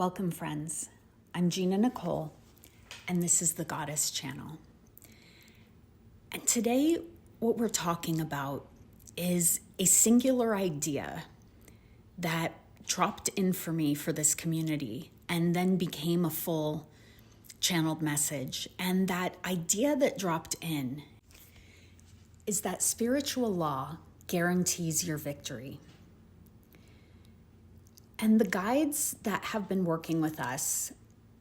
Welcome, friends. I'm Gina Nicole, and this is the Goddess Channel. And today, what we're talking about is a singular idea that dropped in for me for this community and then became a full channeled message. And that idea that dropped in is that spiritual law guarantees your victory. And the guides that have been working with us,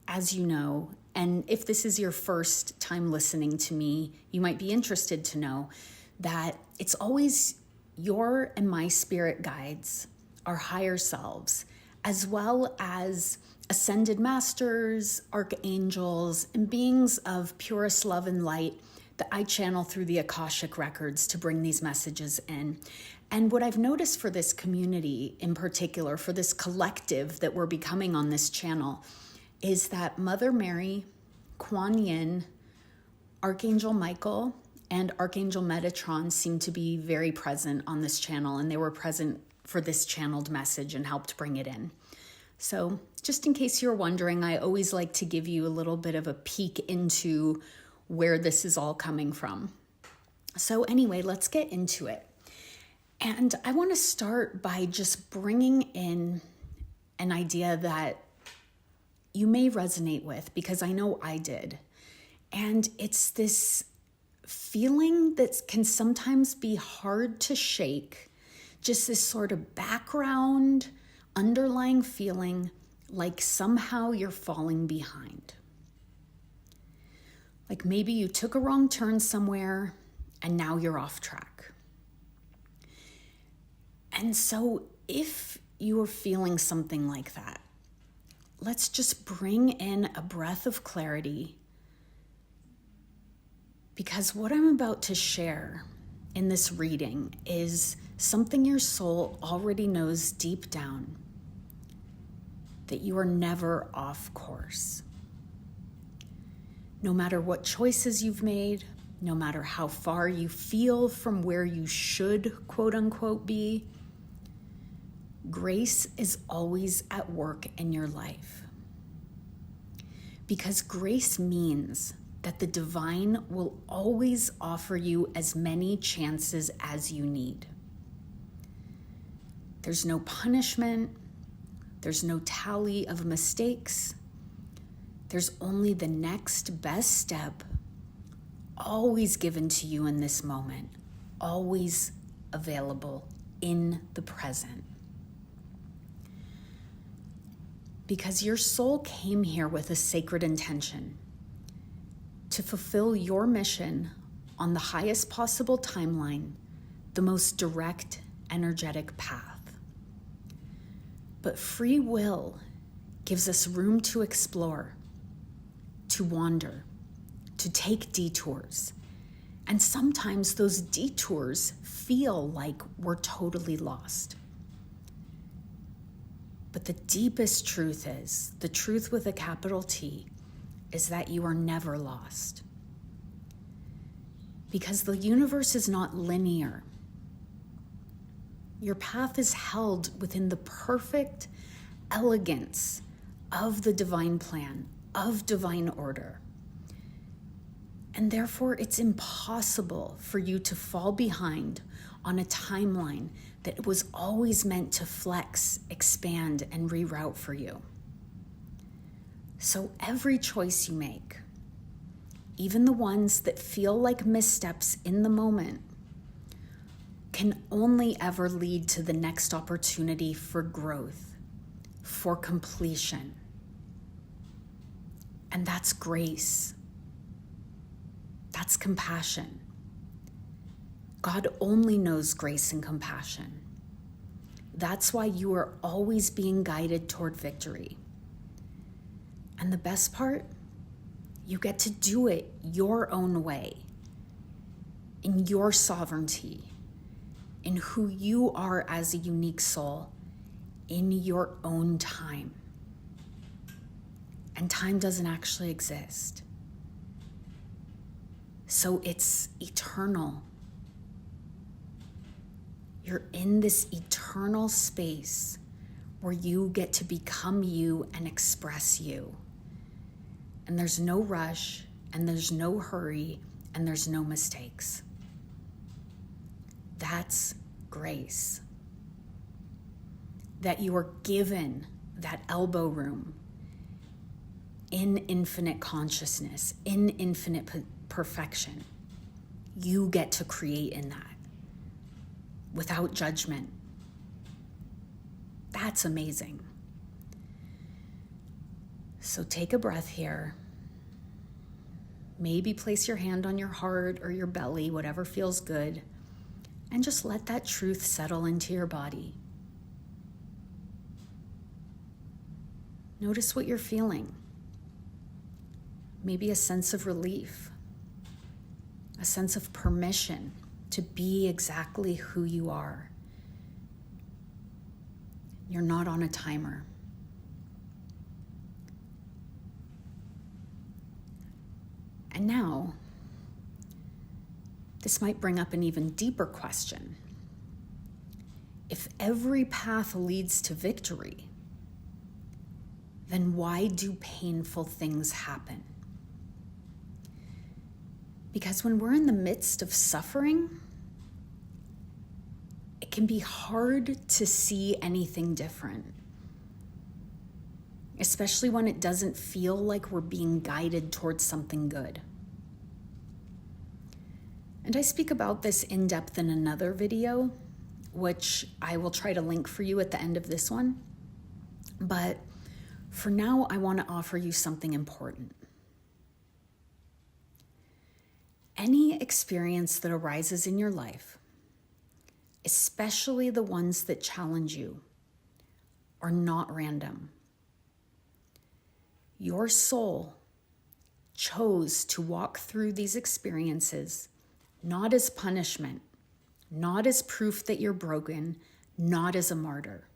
as you know, and if this is your first time listening to me, you might be interested to know that it's always your and my spirit guides, our higher selves, as well as ascended masters, archangels, and beings of purest love and light that I channel through the Akashic records to bring these messages in. And what I've noticed for this community in particular, for this collective that we're becoming on this channel, is that Mother Mary, Kuan Yin, Archangel Michael, and Archangel Metatron seem to be very present on this channel, and they were present for this channeled message and helped bring it in. So just in case you're wondering, I always like to give you a little bit of a peek into where this is all coming from. So anyway, let's get into it. And I want to start by just bringing in an idea that you may resonate with, because I know I did. And it's this feeling that can sometimes be hard to shake, just this sort of background, underlying feeling like somehow you're falling behind. Like maybe you took a wrong turn somewhere and now you're off track. And so if you are feeling something like that, let's just bring in a breath of clarity, because what I'm about to share in this reading is something your soul already knows deep down, that you are never off course. No matter what choices you've made, no matter how far you feel from where you should, quote unquote, be, grace is always at work in your life. Because grace means that the divine will always offer you as many chances as you need. There's no punishment, there's no tally of mistakes, there's only the next best step, always given to you in this moment, always available in the present. Because your soul came here with a sacred intention to fulfill your mission on the highest possible timeline, the most direct, energetic path. But free will gives us room to explore, to wander, to take detours. And sometimes those detours feel like we're totally lost. But the deepest truth is, the truth with a capital T, is that you are never lost. Because the universe is not linear. Your path is held within the perfect elegance of the divine plan, of divine order. And therefore, it's impossible for you to fall behind on a timeline that was always meant to flex, expand, and reroute for you. So every choice you make, even the ones that feel like missteps in the moment, can only ever lead to the next opportunity for growth, for completion. And that's grace. That's compassion. God only knows grace and compassion. That's why you are always being guided toward victory. And the best part, you get to do it your own way, in your sovereignty, in who you are as a unique soul, in your own time. And time doesn't actually exist. So it's eternal. You're in this eternal space where you get to become you and express you. And there's no rush, and there's no hurry, and there's no mistakes. That's grace. That you are given that elbow room in infinite consciousness, in infinite perfection. You get to create in that without judgment. That's amazing. So take a breath here. Maybe place your hand on your heart or your belly, whatever feels good, and just let that truth settle into your body. Notice what you're feeling. Maybe a sense of relief, a sense of permission to be exactly who you are. You're not on a timer. And now, this might bring up an even deeper question. If every path leads to victory, then why do painful things happen? Because when we're in the midst of suffering, it can be hard to see anything different, especially when it doesn't feel like we're being guided towards something good. And I speak about this in depth in another video, which I will try to link for you at the end of this one. But for now, I want to offer you something important. Any experience that arises in your life, especially the ones that challenge you, are not random. Your soul chose to walk through these experiences not as punishment, not as proof that you're broken, not as a martyr,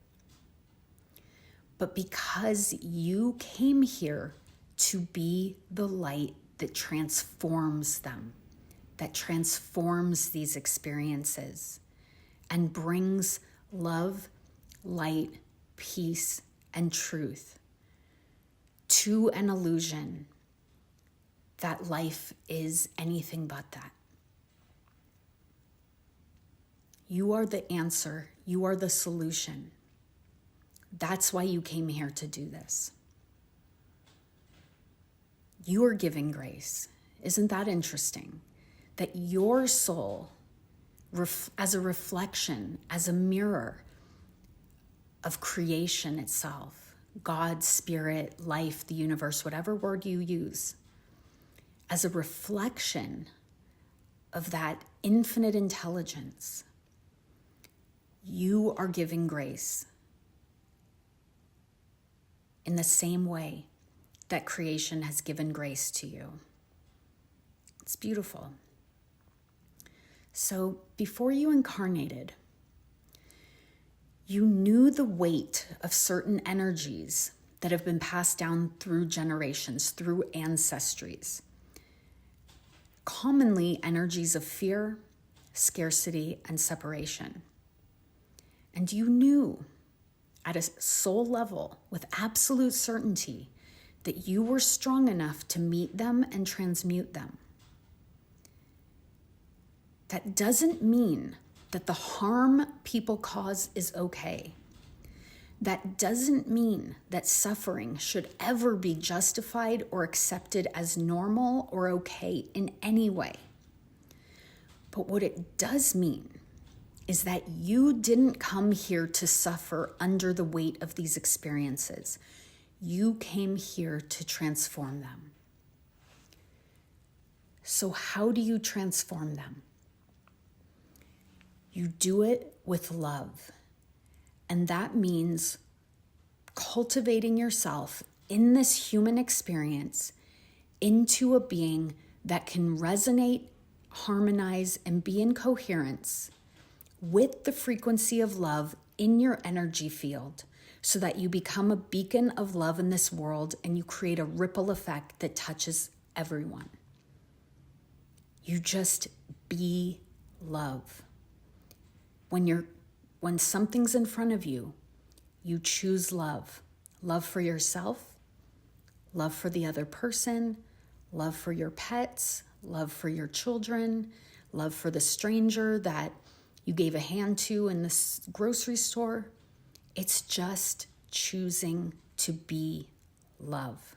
but because you came here to be the light that transforms them, that transforms these experiences and brings love, light, peace, and truth to an illusion that life is anything but that. You are the answer. You are the solution. That's why you came here to do this. You are giving grace. Isn't that interesting? That your soul, as a reflection, as a mirror of creation itself, God, spirit, life, the universe, whatever word you use, as a reflection of that infinite intelligence, you are giving grace in the same way that creation has given grace to you. It's beautiful. So before you incarnated, you knew the weight of certain energies that have been passed down through generations, through ancestries. Commonly energies of fear, scarcity, and separation. And you knew at a soul level with absolute certainty that you were strong enough to meet them and transmute them. That doesn't mean that the harm people cause is okay. That doesn't mean that suffering should ever be justified or accepted as normal or okay in any way. But what it does mean is that you didn't come here to suffer under the weight of these experiences. You came here to transform them. So how do you transform them? You do it with love. And that means cultivating yourself in this human experience into a being that can resonate, harmonize, and be in coherence with the frequency of love in your energy field so that you become a beacon of love in this world and you create a ripple effect that touches everyone. You just be love. When something's in front of you, you choose love. Love for yourself, love for the other person, love for your pets, love for your children, love for the stranger that you gave a hand to in the grocery store. It's just choosing to be love.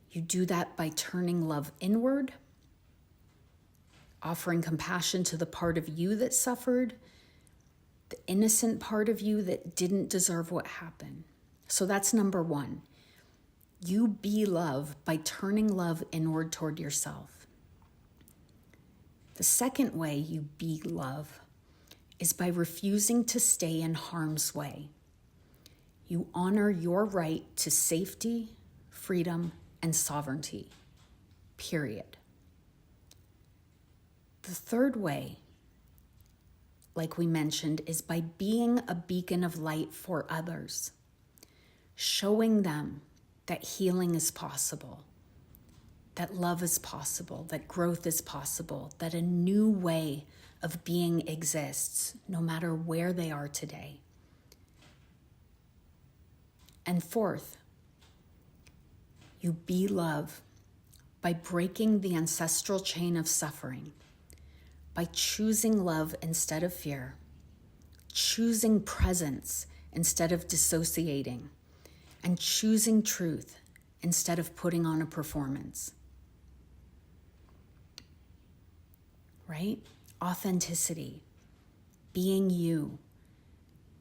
You do that by turning love inward, offering compassion to the part of you that suffered, the innocent part of you that didn't deserve what happened. So that's number one. You be love by turning love inward toward yourself. The second way you be love is by refusing to stay in harm's way. You honor your right to safety, freedom, and sovereignty, period. The third way, like we mentioned, is by being a beacon of light for others, showing them that healing is possible, that love is possible, that growth is possible, that a new way of being exists, no matter where they are today. And fourth, you be love by breaking the ancestral chain of suffering, by choosing love instead of fear, choosing presence instead of dissociating, and choosing truth instead of putting on a performance. Right? Authenticity, being you,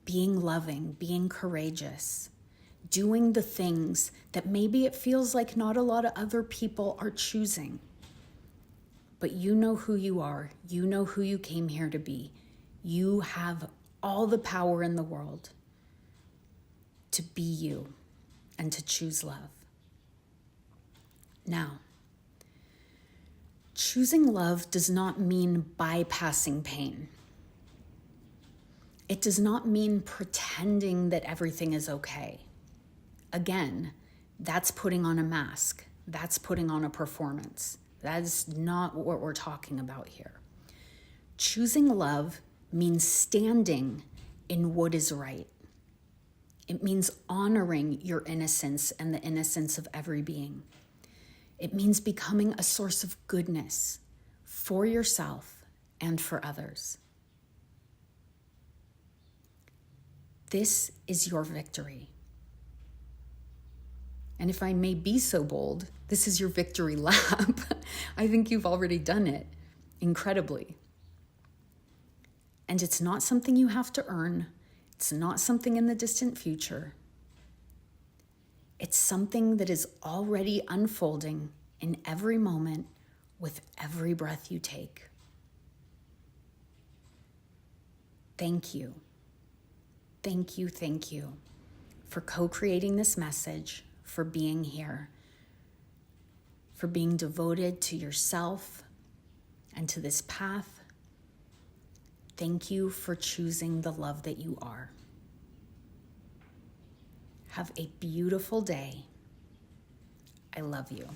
being loving, being courageous, doing the things that maybe it feels like not a lot of other people are choosing. But you know who you are. You know who you came here to be. You have all the power in the world to be you and to choose love. Now, choosing love does not mean bypassing pain. It does not mean pretending that everything is okay. Again, that's putting on a mask. That's putting on a performance. That is not what we're talking about here. Choosing love means standing in what is right. It means honoring your innocence and the innocence of every being. It means becoming a source of goodness for yourself and for others. This is your victory. And if I may be so bold, this is your victory lap. I think you've already done it incredibly. And it's not something you have to earn. It's not something in the distant future. It's something that is already unfolding in every moment with every breath you take. Thank you. Thank you, thank you for co-creating this message, for being here, for being devoted to yourself and to this path. Thank you for choosing the love that you are. Have a beautiful day. I love you.